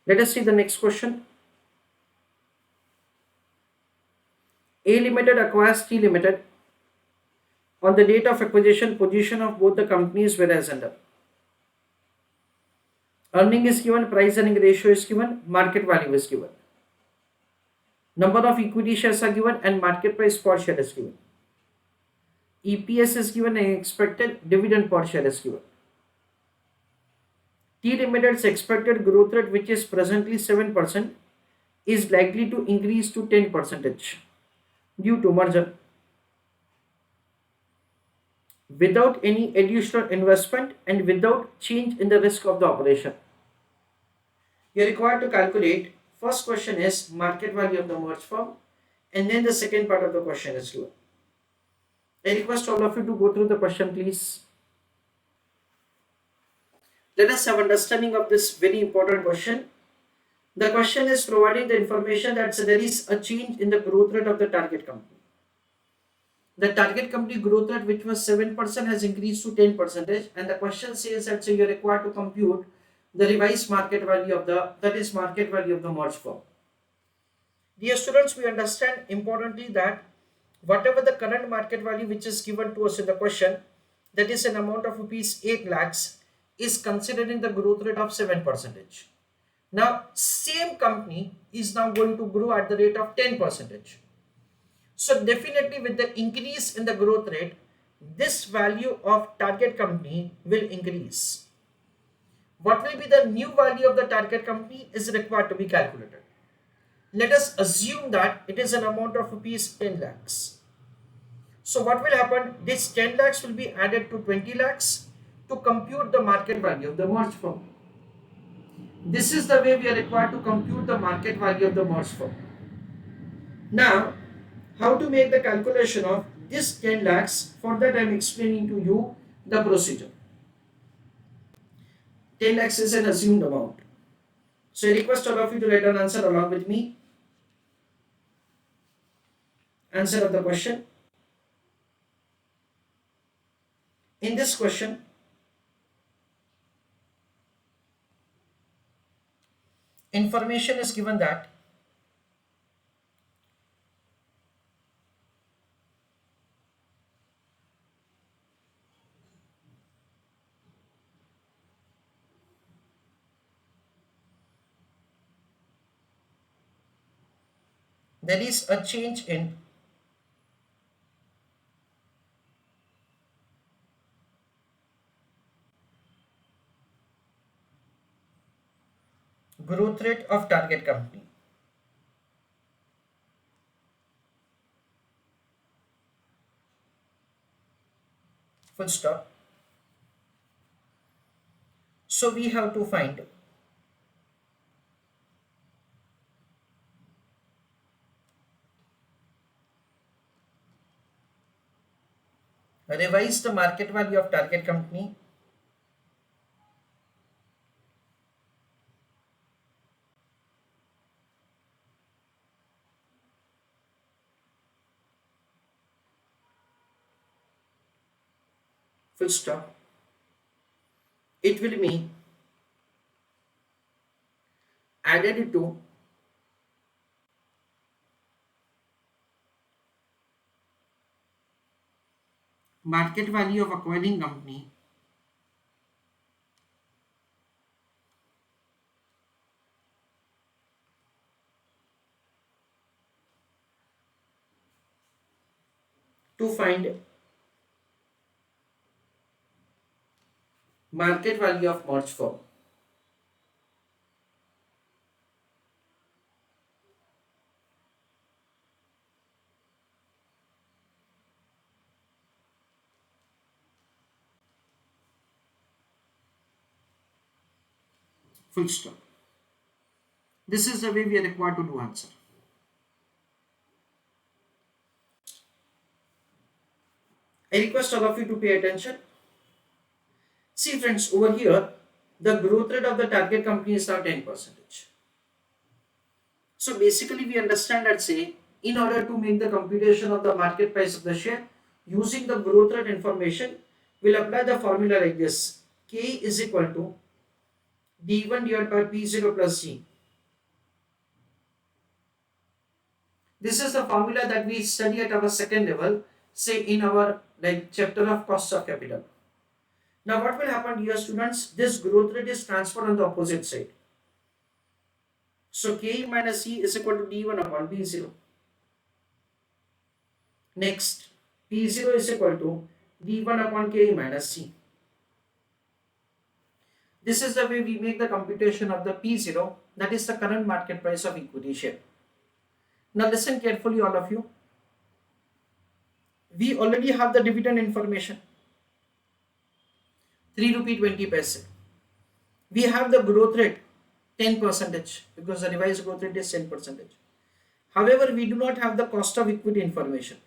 Let us see the next question. A Limited acquires T Limited. On the date of acquisition, position of both the companies were as under. Earning is given, price earning ratio is given, market value is given. Number of equity shares are given and market price per share is given. EPS is given and expected dividend per share is given. T Limited's expected growth rate, which is presently 7%, is likely to increase to 10% due to merger without any additional investment and without change in the risk of the operation. You are required to calculate. First question is market value of the merged firm, and then the second part of the question is given. I request all of you to go through the question, please. Let us have understanding of this very important question. The question is providing the information that there is a change in the growth rate of the target company. The target company growth rate, which was 7%, has increased to 10%, and the question says that you are required to compute the revised market value of the merged firm. Dear students, we understand importantly that whatever the current market value which is given to us in the question, that is an amount of rupees 8 lakhs, is considering the growth rate of 7%. Now, same company is now going to grow at the rate of 10%. So definitely with the increase in the growth rate, this value of target company will increase. What will be the new value of the target company is required to be calculated. Let us assume that it is an amount of rupees 10 lakhs. So what will happen? This 10 lakhs will be added to 20 lakhs to compute the market value of the merged firm. This is the way we are required to compute the market value of the merged firm. Now, how to make the calculation of this 10 lakhs? For that, I am explaining to you the procedure. 10 lakhs is an assumed amount. So I request all of you to write an answer along with me. Answer of the question. In this question, information is given that there is a change in growth rate of target company. Full stop. So we have to find revise the market value of target company full stop. It will mean added to market value of acquiring company to find market value of merged firm. Full stop. This is the way we are required to do answer. I request all of you to pay attention. See friends, over here, the growth rate of the target company is now 10%. So basically we understand that say, in order to make the computation of the market price of the share, using the growth rate information, we'll apply the formula like this. K is equal to D1 divided by P0 plus G. This is the formula that we study at our second level, say in our chapter of cost of capital. Now what will happen, dear students? This growth rate is transferred on the opposite side. So Ke minus C is equal to D1 upon P0. Next, P0 is equal to D1 upon Ke minus C. This is the way we make the computation of the P0, that is the current market price of equity share. Now listen carefully, all of you. We already have the dividend information, 3 rupee 20 paise. We have the growth rate 10% because the revised growth rate is 10%. However, we do not have the cost of equity information,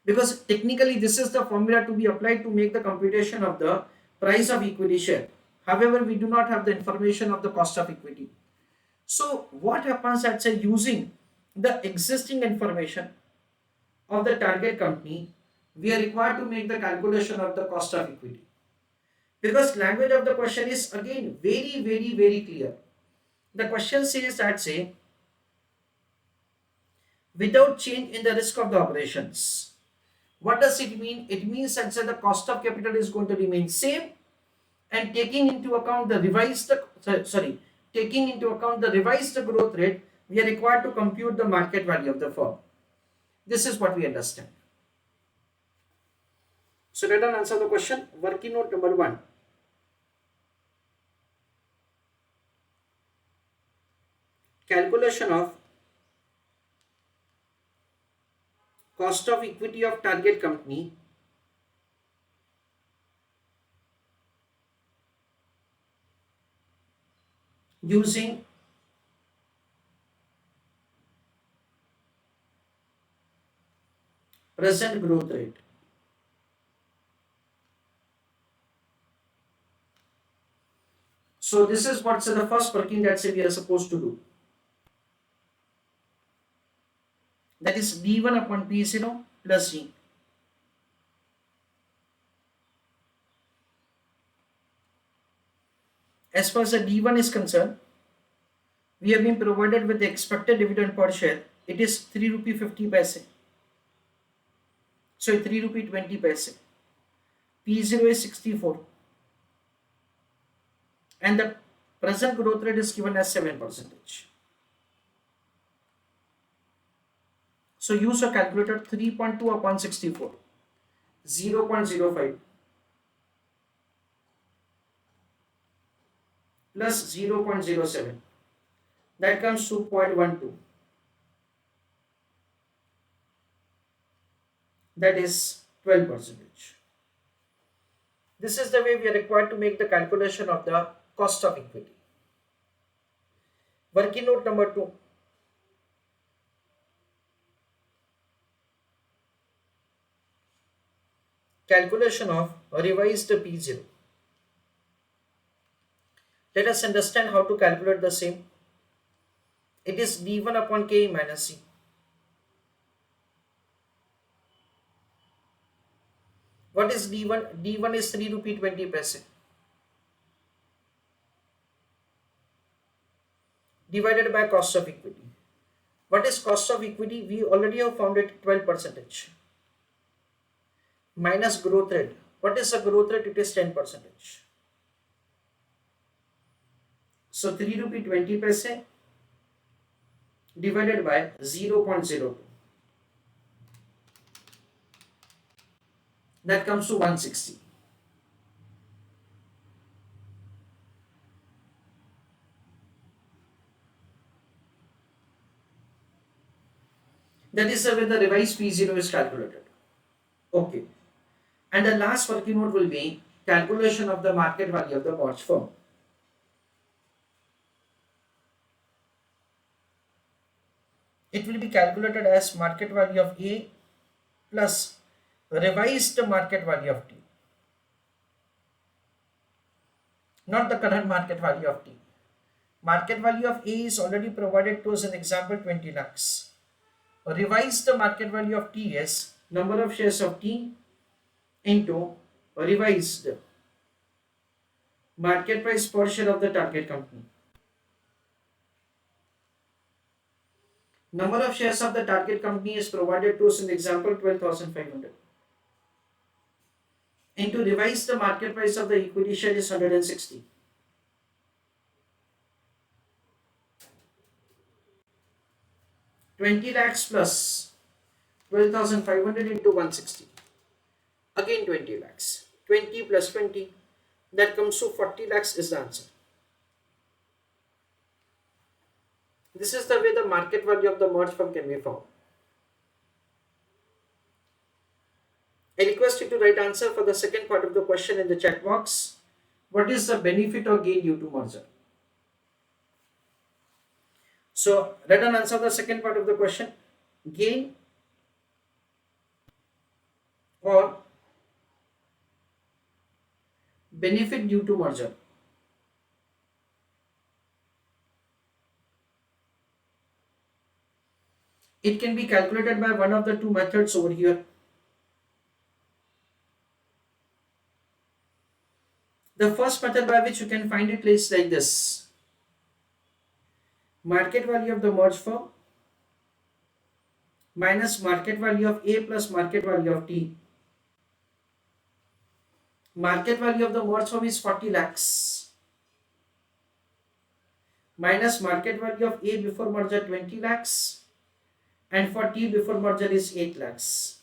because technically this is the formula to be applied to make the computation of the price of equity share. However, we do not have the information of the cost of equity. So what happens at say using the existing information of the target company, we are required to make the calculation of the cost of equity. Because language of the question is again very clear. The question says that say without change in the risk of the operations. What does it mean? It means that say the cost of capital is going to remain same, and taking into account the revised growth rate, we are required to compute the market value of the firm. This is what we understand. So let us answer the question. Working note number 1. Calculation of cost of equity of target company using present growth rate. So this is what's the first working that say we are supposed to do. That is D1 upon P0 plus C. As far as the D1 is concerned, we have been provided with the expected dividend per share. It is 3 rupee 50 paise. So 3 rupee 20 paise. P0 is 64. And the present growth rate is given as 7%. So use a calculator. 3.2 upon 64. 0.05 plus 0.07. That comes to 0.12. That is 12%. This is the way we are required to make the calculation of the cost of equity. Working note number 2. Calculation of revised P0. Let us understand how to calculate the same. It is D1 upon K minus C. What is D1? D1 is 3 rupee 20 paise. Divided by cost of equity. What is cost of equity? We already have found it 12%. Minus growth rate. What is the growth rate? It is 10%. So 3 rupee 20 paise divided by 0.02. That comes to 160. That is the way the revised P0 is calculated. Okay. And the last working note will be calculation of the market value of the merged firm. It will be calculated as market value of A plus revised market value of T. Not the current market value of T. Market value of A is already provided to us in example 20 lakhs. Revised market value of T is number of shares of T into revised market price per share of the target company. Number of shares of the target company is provided to us in the example 12,500. And to revise the market price of the equity share is 160. 20 lakhs plus 12,500 into 160. Again 20 lakhs. 20 plus 20, that comes to 40 lakhs is the answer. This is the way the market value of the merged firm can be found. I request you to write answer for the second part of the question in the chat box. What is the benefit or gain due to merger? So write an answer the second part of the question. Gain or benefit due to merger. It can be calculated by one of the two methods over here. The first method by which you can find it is like this. Market value of the merged firm minus market value of A plus market value of T. Market value of the merged firm is 40 lakhs minus market value of A before merger 20 lakhs and for T before merger is 8 lakhs.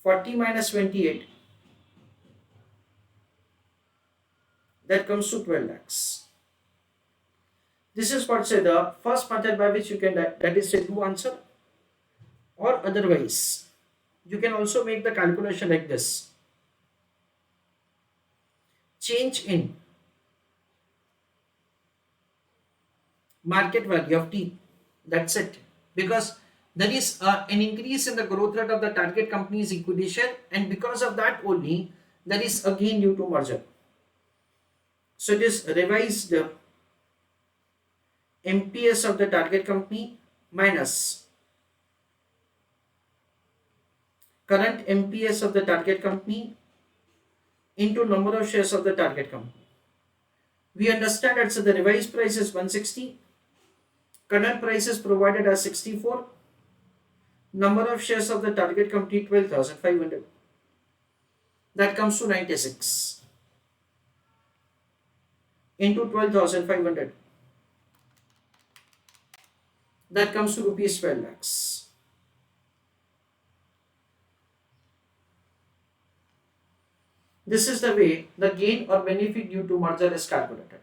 40 minus 28, that comes to 12 lakhs. This is what say the first method by which you can, that is say do answer, or otherwise you can also make the calculation like this. Change in market value of T, that's it, because there is an increase in the growth rate of the target company's equity share, and because of that only there is a gain due to merger. So it is revised MPS of the target company minus current MPS of the target company into number of shares of the target company. We understand that so the revised price is 160, current price is provided as 64, number of shares of the target company 12,500, that comes to 96 into 12,500, that comes to rupees 12 lakhs. This is the way the gain or benefit due to merger is calculated.